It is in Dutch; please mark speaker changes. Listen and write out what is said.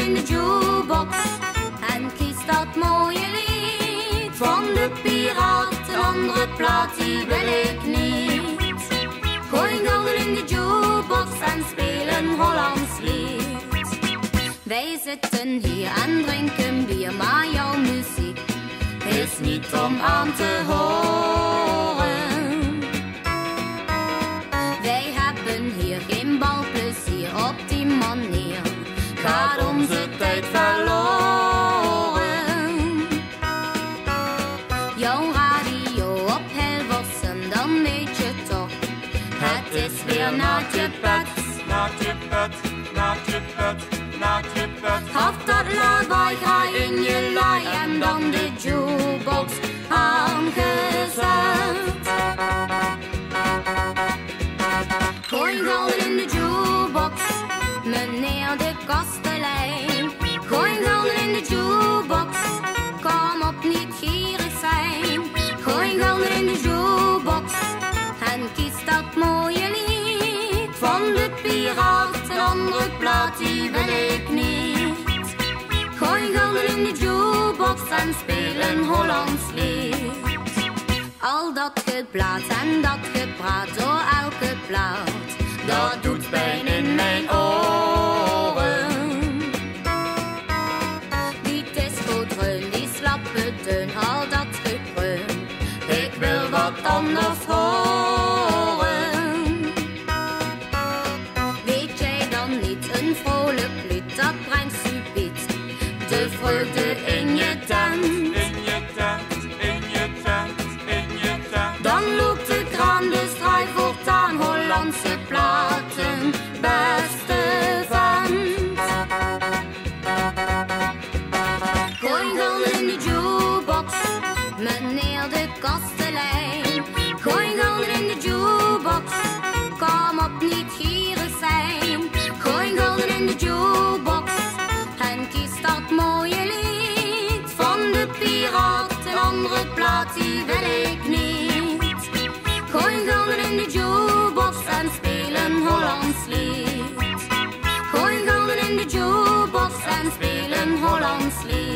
Speaker 1: in de jukebox en kies dat mooie lied van de piraat. Een andere plaat die wil ik niet. Gooi gulden in de jukebox en speel een Hollands lied. Wij zitten hier en drinken bier, maar jouw muziek is niet om aan te horen. Wij hebben hier geen balplezier, op die manier gaat onze tijd verloren. Jouw radio op Hilversum, dan weet je toch, het is weer naadje pet.
Speaker 2: Naadje pet, naadje pet, naadje pet.
Speaker 1: Haf dat lawaai, ga in je laai en dan de jukebox aangezet. Gooi gulden in de jukebox, meneer de kastelein. Gooi gulden in de jukebox, kom op niet gierig zijn. Gooi gulden in de jukebox en kies dat mooie lied van de piraat. Een andere plaat die wil ik niet. Gooi gulden in de jukebox en speel een Hollands lied. Al dat geblaat en dat gepraat door elke plaat, dat doet pijn in mijn oren. Die disco-dreun, die slappe deun, al dat gekreun, ik wil wat anders horen. Weet jij dan niet, een vrolijk lied, dat brengt subiet de vreugde in je tent.
Speaker 2: In je tent, in je tent, in je tent.
Speaker 1: Dan loopt de kraan, dus draai voortaan Hollandse platen, beste vent. Gooi gulden in de jukebox, meneer de kastelein. Gooi gulden in de jukebox, kom op niet gierig zijn. Gooi gulden in de jukebox en kies dat mooie lied van de piraat. Een andere plaat die wil ik niet. Gooi gulden in de jukebox en speel een Hollands lied. Gooi gulden in de jukebox en speel een Hollands lied.